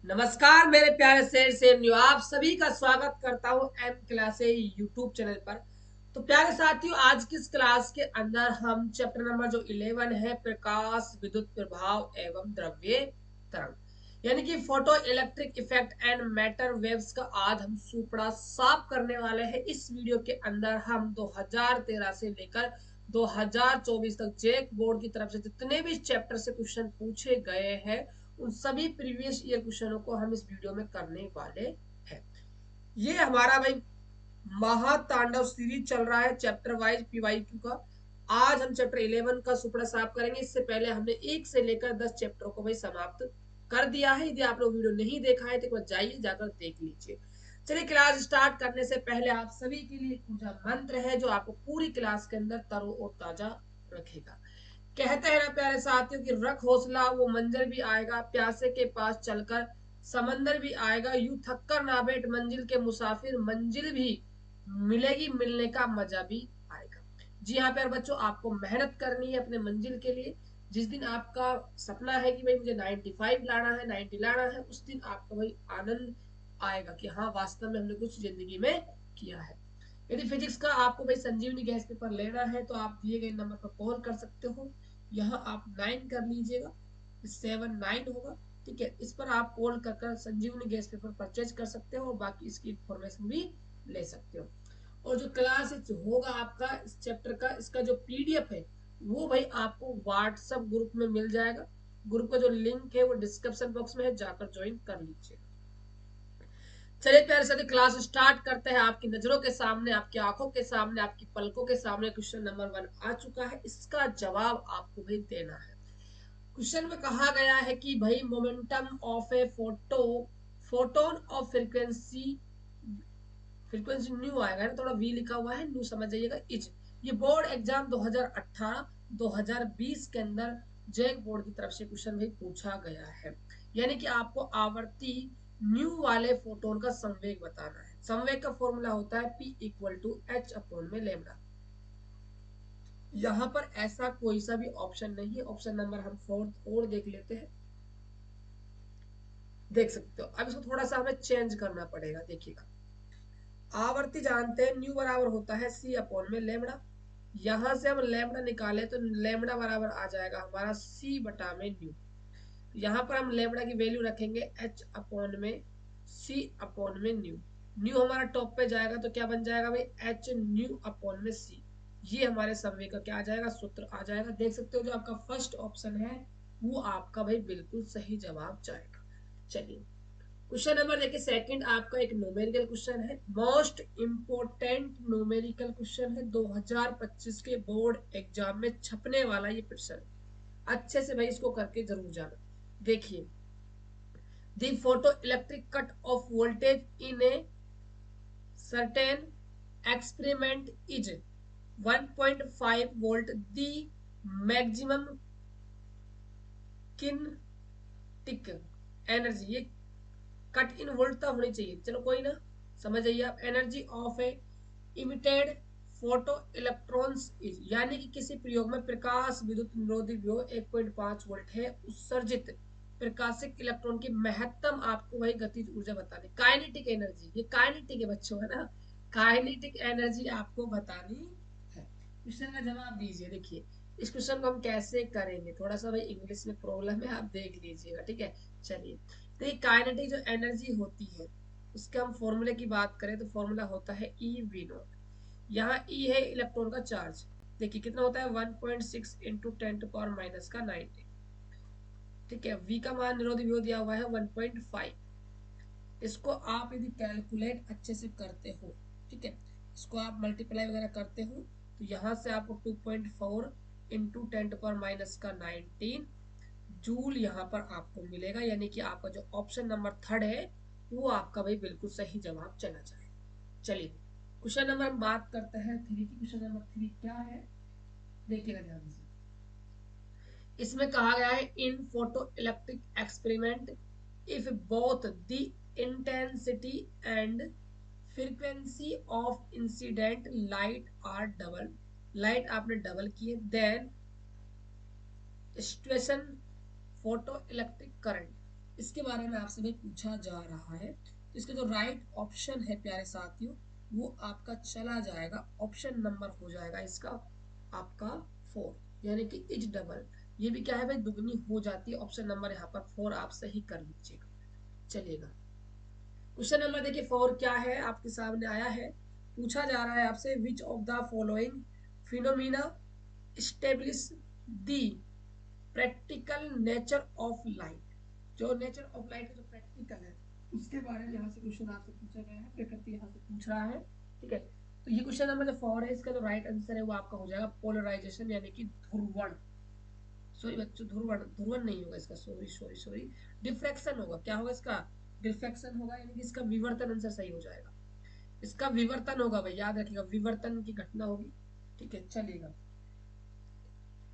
नमस्कार मेरे प्यारे से न्यू आप सभी का स्वागत करता हूँ एम क्लासे यूट्यूब चैनल पर। तो प्यारे साथियों, आज की इस क्लास के अंदर हम चैप्टर नंबर जो 11 है, प्रकाश विद्युत प्रभाव एवं द्रव्य तरंग यानी कि photo electric effect and matter waves का आज हम सुपड़ा साफ करने वाले हैं। इस वीडियो के अंदर हम 2013 से लेकर 2024 तक जेक बोर्ड की तरफ से जितने भी चैप्टर से क्वेश्चन पूछे गए हैं, उन सभी प्रीवियस ईयर क्वेश्चनों को हम इस वीडियो में करने वाले हैं। ये हमारा भाई महातांडव सीरीज चल रहा है चैप्टर वाइज पीवाईक्यू का। आज हम चैप्टर 11 का सुपड़ा साफ करेंगे। इससे पहले हमने 1 से लेकर 10 चैप्टरों को भाई समाप्त कर दिया है। यदि आप लोग वीडियो नहीं देखा है तो एक बार जाइए, जाकर देख लीजिए। चलिए, क्लास स्टार्ट करने से पहले आप सभी के लिए ऊर्जा मंत्र है जो आपको पूरी क्लास के अंदर तरो और ताजा रखेगा। कहते हैं ना प्यारे साथियों कि रख हौसला, वो मंजर भी आएगा, प्यासे के पास चलकर समंदर भी आएगा, यूं थक कर ना बैठ मंजिल के मुसाफिर, मंजिल भी मिलेगी, मिलने का मजा भी आएगा। जी हाँ प्यारे बच्चों, आपको मेहनत करनी है अपने मंजिल के लिए। जिस दिन आपका सपना है कि भाई मुझे 95 लाना है, 90 लाना है, उस दिन आपको भाई आनंद आएगा कि हाँ वास्तव में हमने कुछ जिंदगी में किया है। यदि फिजिक्स का आपको भाई संजीवनी गैस पेपर लेना है तो आप दिए गए नंबर पर कॉल कर सकते हो। यहाँ आप 9 कर लीजिएगा, 79 होगा। ठीक है, इस पर आप कॉल कर संजीवनी गैस पेपर परचेज कर सकते हो और बाकी इसकी इंफॉर्मेशन भी ले सकते हो। और जो क्लास होगा आपका इस चैप्टर का, इसका जो पीडीएफ है वो भाई आपको व्हाट्सएप ग्रुप में मिल जाएगा। ग्रुप का जो लिंक है वो डिस्क्रिप्शन बॉक्स में है, जाकर ज्वाइन कर लीजिए। चलिए प्यारे साथी, क्लास स्टार्ट करते हैं। आपकी नजरों के सामने, आपकी आंखों के सामने, आपकी पलकों के सामने क्वेश्चन नंबर 1 आ चुका है। इसका जवाब आपको भाई देना है। क्वेश्चन में कहा गया है कि भाई momentum of a photon of frequency, frequency new आएगा ना, थोड़ा वी लिखा हुआ है, न्यू समझ जाइएगा, इज। ये बोर्ड एग्जाम 2018 2020 के अंदर जैक बोर्ड की तरफ से क्वेश्चन भी पूछा गया है। यानी कि आपको आवर्ती न्यू वाले फोटोन का संवेग बताना है। संवेग का फॉर्मूला होता है P equal to h upon में लेमडा। यहाँ पर ऐसा कोई सा भी ऑप्शन नहीं है। ऑप्शन नंबर हम 4 और देख लेते हैं। देख सकते हो, अब इसको थोड़ा सा हमें चेंज करना पड़ेगा। देखिएगा, आवर्ती जानते हैं न्यू बराबर होता है सी अपॉन में लेमड़ा। यहां से हम लेमड़ा निकाले तो लेमड़ा बराबर आ जाएगा हमारा सी बटा में न्यू। यहाँ पर हम लेमड़ा की वैल्यू रखेंगे एच अपॉन में सी अपॉन में न्यू। न्यू हमारा टॉप पे जाएगा तो क्या बन जाएगा भाई, एच न्यू अपॉन में सी। ये हमारे संवेग का क्या आ जाएगा, सूत्र आ जाएगा। देख सकते हो जो आपका फर्स्ट ऑप्शन है वो आपका भाई बिल्कुल सही जवाब जाएगा। चलिए, क्वेश्चन नंबर देखिए सेकंड, आपका एक न्यूमेरिकल क्वेश्चन है। मोस्ट इंपोर्टेंट न्यूमेरिकल क्वेश्चन है 2025 के बोर्ड एग्जाम में छपने वाला ये क्वेश्चन। अच्छे से भाई इसको करके जरूर जाना। देखिए, the photo electric cut off voltage in a certain experiment is 1.5 volt, the maximum kinetic energy. ये कट इन वोल्ट तक होनी चाहिए, चलो कोई ना, समझ जाइए आप। Energy of A emitted photo electrons is, यानी कि किसी प्रयोग में प्रकाश विद्युत निरोधी विभव 1.5 वोल्ट है, उत्सर्जित प्रकाशिक इलेक्ट्रॉन की महत्तम आपको वही गतिज ऊर्जा बतानी। काइनेटिक एनर्जी, ये काइनेटिक है बच्चों, है ना, काइनेटिक एनर्जी आपको बतानी है। क्वेश्चन का जवाब दीजिए। देखिए, इस क्वेश्चन को हम कैसे करेंगे, थोड़ा सा भाई इंग्लिश में प्रॉब्लम है, आप देख लीजिएगा। ठीक है, चलिए। तो ये काइनेटिक जो एनर्जी होती है उसके हम फॉर्मूले की बात करें तो फॉर्मूला होता है ई वी नॉट। यहाँ ई है इलेक्ट्रॉन का चार्ज। देखिए कितना होता है, 1.6 इंटू 10 to माइनस का 19। ठीक है, वी का मान निरोधी विभव दिया हुआ है 1.5। इसको आप यदि कैलकुलेट अच्छे से करते हो, ठीक है, इसको आप मल्टीप्लाई वगैरह करते हो तो यहाँ से आपको 2.4 इंटू 10 to माइनस का 19 जूल यहाँ पर आपको मिलेगा। यानी कि आपका जो ऑप्शन नंबर 3 है वो आपका भाई बिल्कुल सही जवाब चला जाए। चलिए, क्वेश्चन नंबर हम बात करते हैं 3 की। क्वेश्चन नंबर 3 क्या है, देखिएगा ध्यान से। इसमें कहा गया है in photoelectric experiment, if both the intensity and frequency of incident light are double, light आपने डबल की है, then station photoelectric current. इसके बारे में आपसे भी पूछा जा रहा है। तो इसका जो राइट ऑप्शन है प्यारे साथियों, वो आपका चला जाएगा, ऑप्शन नंबर हो जाएगा इसका आपका 4, यानी कि इज डबल। ये भी क्या है भाई, दुगनी हो जाती है। ऑप्शन नंबर यहाँ पर 4 आप सही कर लीजिएगा। चलिएगा, क्वेश्चन नंबर देखिए 4 क्या है आपके सामने आया है। पूछा जा रहा है आपसे, which of the following phenomena establish the practical nature of light. जो नेचर ऑफ लाइट का जो प्रैक्टिकल है उसके बारे में यहाँ से क्वेश्चन आपसे पूछा गया है, प्रकृति यहाँ से पूछ रहा है। ठीक है, तो ये क्वेश्चन नंबर जो 4 है, इसका जो राइट आंसर है वो आपका हो जाएगा पोलराइजेशन, यानी कि ध्रुवण। सॉरी बच्चों, ध्रुवण ध्रुवण नहीं होगा इसका, सॉरी सॉरी सॉरी, डिफ्रैक्शन होगा। क्या होगा इसका, डिफ्रैक्शन होगा, यानी कि इसका विवर्तन आंसर सही हो जाएगा। इसका विवर्तन होगा भाई, याद रखिएगा, विवर्तन की घटना होगी। ठीक है, चलिएगा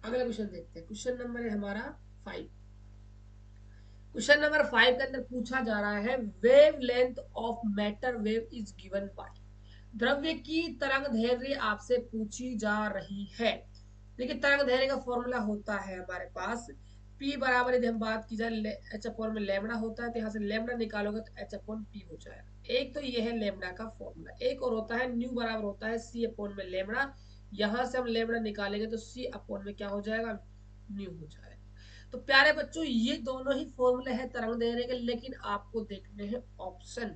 अगला क्वेश्चन देखते हैं। क्वेश्चन नंबर है हमारा 5। क्वेश्चन नंबर 5 के अंदर पूछा जा रहा है, wave length of matter wave is given by. द्रव्य की तरंग दैर्घ्य आपसे पूछी जा रही है। देखिए, तरंग दैर्घ्य का फॉर्मूला होता है हमारे पास P बराबर, यदि हम बात की जाए एच अपॉन में लैम्बडा होता है, तो यहाँ से लैम्बडा निकालोगे तो एच अपॉन पी हो जाएगा। एक तो ये है लैम्बडा का फॉर्मूला, एक और होता है न्यू बराबर होता है सी अपॉन में लैम्बडा। यहाँ से हम लैम्बडा निकालेंगे तो सी अपॉन में क्या हो जाएगा, न्यू हो जाएगा। तो प्यारे बच्चों, ये दोनों ही फॉर्मूले हैं तरंग दैर्घ्य के, लेकिन आपको देखने हैं ऑप्शन।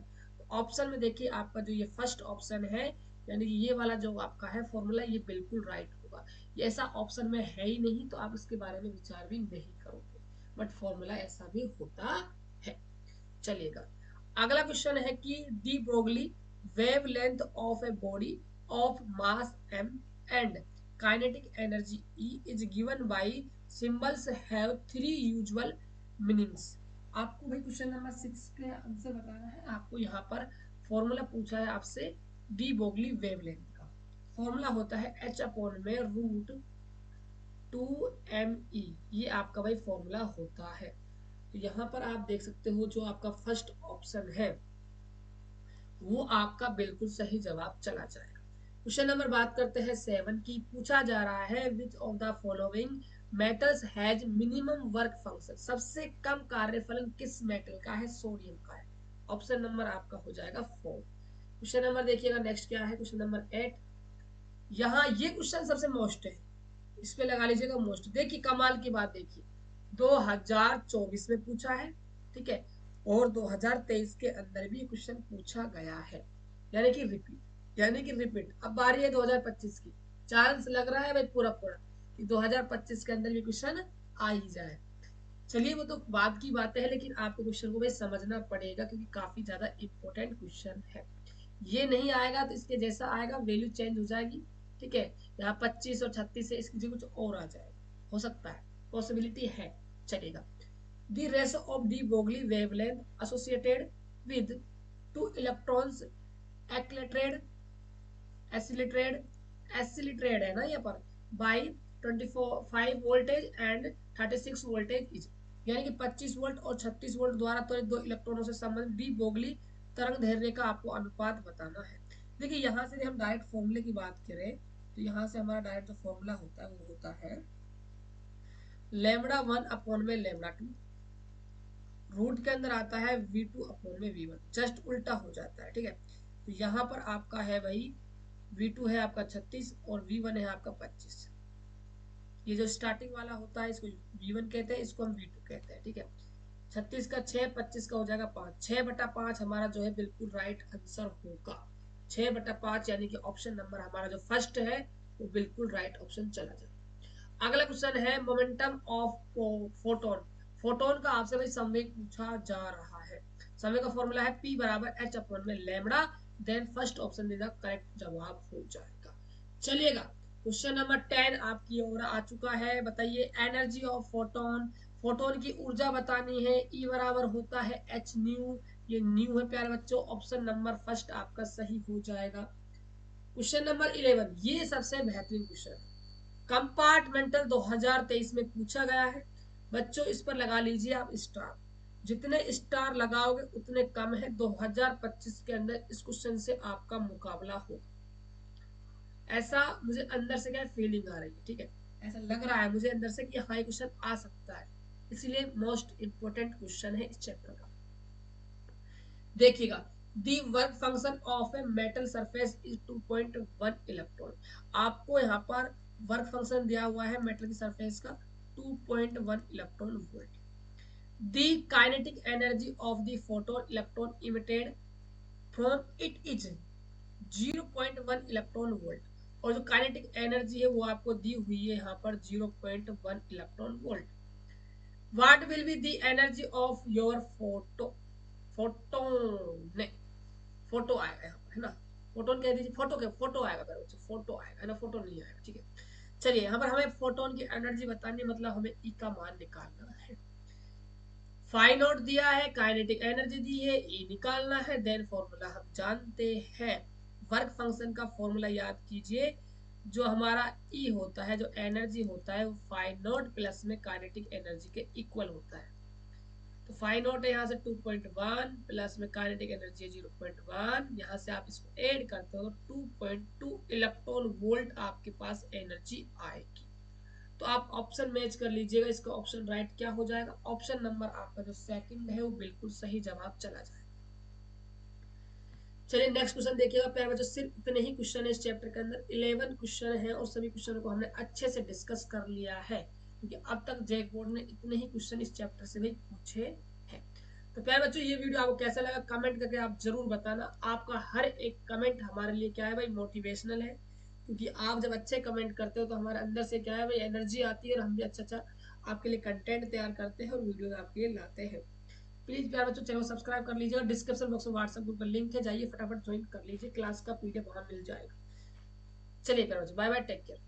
ऑप्शन में देखिए, आपका जो ये फर्स्ट ऑप्शन है, यानी कि ये वाला जो आपका है फॉर्मूला, ये बिल्कुल राइट होगा। ये ऐसा ऑप्शन में है ही नहीं, तो आप इसके बारे में विचार भी नहीं करोगे, बट फॉर्मूला ऐसा भी होता है। चलिएगा, अगला क्वेश्चन है कि de Broglie wave length of a body of mass m and kinetic energy E is given by symbols have 3 usual meanings. आपको भाई क्वेश्चन नंबर 6 के आंसर बताना है। आपको यहाँ पर फॉर्मूला पूछा है आपसे डी ब्रोगली वेवलेंथ का। फॉर्मूला होता है h अपॉन में √2me, ये आपका भाई फॉर्मूला होता है। तो यहाँ पर आप देख सकते हो, जो आपका फर्स्ट ऑप्शन है वो आपका बिल्कुल सही जवाब चला जाएगा। क्वेश्चन नंबर बात करते हैं 7 की। पूछा जा रहा है, which of the following metals has minimum work function. सबसे कम कार्यफलन किस मेटल का है, सोडियम का है। ऑप्शन नंबर आपका हो जाएगा 4। क्वेश्चन नंबर देखिएगा नेक्स्ट क्या है, क्वेश्चन नंबर 8। यहाँ ये क्वेश्चन सबसे मोस्ट है, इस पे लगा लीजिएगा मोस्ट। देखिए कमाल की बात, देखिए 2024 में पूछा है, ठीक है, और 2023 के अंदर भी ये क्वेश्चन पूछा गया है, यानी कि रिपीट, यानी कि रिपीट। अब बारी है 2025 की। चांस लग रहा है भाई पूरा पूरा कि 2025 के अंदर भी क्वेश्चन आ ही जाए। चलिए, वो तो बात की बातें हैं, लेकिन आपको क्वेश्चन को भाई समझना पड़ेगा, क्योंकि काफी ज्यादा इंपॉर्टेंट क्वेश्चन है। ये नहीं आएगा तो इसके जैसा आएगा, वैल्यू चेंज हो जाएगी। ठीक है, यहाँ 25 और 36 से इसकी जगह कुछ और आ जाएगा, हो सकता है, पॉसिबिलिटी है। चलेगा, the race of de Broglie wavelength associated with two electrons एक्लेट्रेड एसिलिट्रेड, एसिलिट्रेड है ना यहाँ पर, by 25 voltage and 36 voltage is, यानी कि 25 वोल्ट और 36 वोल्ट द्वारा त्वरित दो इलेक्ट्रॉनों से संबंधित डी ब्रोगली तरंग दैर्घ्य का आपको अनुपात बताना है। देखिए, यहाँ से हम डायरेक्ट फॉर्मूले की बात करें, तो यहाँ से हमारा डायरेक्ट जो फॉर्मूला होता है वो होता है λ1 अपॉन में λ2, रूट के अंदर आता है v2 अपॉन में v1, जस्ट उल्टा हो जाता है। ठीक है, तो यहाँ पर आपका है भाई v2 है आपका 36 और v1 है आपका 25। ये जो स्टार्टिंग वाला होता है इसको v1 कहते हैं, इसको हम v2 कहते हैं। ठीक है, 36 का 6, 25 का हो जाएगा 5, 6/5 हमारा जो है बिल्कुल राइट आंसर होगा। 6/5, यानी कि ऑप्शन नंबर हमारा जो फर्स्ट है वो बिल्कुल राइट ऑप्शन चला जाएगा। अगला क्वेश्चन है मोमेंटम ऑफ फोटोन। फोटोन का आपसे भाई संवेग पूछा जा रहा है। संवेग का फॉर्मूला है P बराबर h अपॉन में लैम्बडा, देन फर्स्ट ऑप्शन देना करेक्ट जवाब हो जाएगा। चलिएगा, क्वेश्चन नंबर 10 आपकी ओर आ चुका है। बताइए, एनर्जी ऑफ फोटोन, फोटोन की ऊर्जा बतानी है। E बराबर होता है h न्यू, ये न्यू है प्यारे बच्चों, ऑप्शन नंबर फर्स्ट आपका सही हो जाएगा। क्वेश्चन नंबर 11, ये सबसे बेहतरीन क्वेश्चन है, कंपार्टमेंटल 2023 में पूछा गया है। बच्चों, इस पर लगा लीजिए आप स्टार, जितने स्टार लगाओगे उतने कम है। 2025 के अंदर इस क्वेश्चन से आपका मुकाबला होगा, ऐसा मुझे अंदर से क्या फीलिंग आ रही है। ठीक है, ऐसा लग रहा है मुझे अंदर से कि हाँ ये क्वेश्चन आ सकता है। इसलिए मोस्ट इंपोर्टेंट क्वेश्चन है इस चैप्टर का। देखिएगा, the work function of a metal surface is 2.1 electron. आपको यहाँ पर वर्क फंक्शन दिया हुआ है मेटल की सरफेस का 2.1 electron volt. The kinetic energy of the photon electron emitted from it is 0.1 electron volt. और जो काइनेटिक एनर्जी है वो आपको दी हुई है यहाँ पर 0.1 electron volt. What will be the energy of your photon photo आएगा यहाँ पर, है ना, फोटोन कह दीजिए, फोटो आएगा मेरे बच्चे, फोटो आएगा, है ना, फोटो नहीं आएगा, ठीक है। चलिए यहाँ पर हमें फोटोन की एनर्जी बतानी, मतलब हमें ई का मान निकालना है। फाइंड आउट दिया है, काइनेटिक एनर्जी दी है, ई निकालना है, देन फॉर्मूला हम जानते हैं। वर्क फंक्शन का फॉर्मूला याद कीजिए, जो हमारा ई होता है, जो एनर्जी होता है वो फाइव नॉट प्लस में काइनेटिक एनर्जी के इक्वल होता है। तो फाइव नॉट है यहाँ से 2.1 प्लस में काइनेटिक एनर्जी 0.1, यहाँ से आप इसको ऐड करते हो तो 2.2 इलेक्ट्रॉन वोल्ट आपके पास एनर्जी आएगी। तो आप ऑप्शन मैच कर लीजिएगा, इसका ऑप्शन राइट क्या हो जाएगा, ऑप्शन नंबर आपका जो सेकंड है वो बिल्कुल सही जवाब चला जाएगा। चलिए नेक्स्ट क्वेश्चन देखिएगा प्यारे बच्चों, सिर्फ इतने ही क्वेश्चन है इस चैप्टर के अंदर, 11 क्वेश्चन है और सभी क्वेश्चनों को हमने अच्छे से डिस्कस कर लिया है, क्योंकि अब तक जैक बोर्ड ने इतने ही क्वेश्चन इस चैप्टर से भी पूछे हैं। तो प्यारे बच्चों ये वीडियो आपको कैसा लगा कमेंट करके आप जरूर बताना। आपका हर एक कमेंट हमारे लिए क्या है भाई, मोटिवेशनल है, क्योंकि आप जब अच्छे कमेंट करते हो तो हमारे अंदर से क्या है भाई, एनर्जी आती है और हम भी अच्छा अच्छा आपके लिए कंटेंट तैयार करते हैं और वीडियो आपके लिए लाते हैं। प्लीज प्यारे बच्चों चैनल सब्सक्राइब कर लीजिएगा, डिस्क्रिप्शन बॉक्स में व्हाट्सएप ग्रुप का लिंक है, जाइए फटाफट ज्वाइन कर लीजिए, क्लास का पीडीएफ वहां मिल जाएगा। चलिए प्यारे बच्चों, बाय बाय, टेक केयर।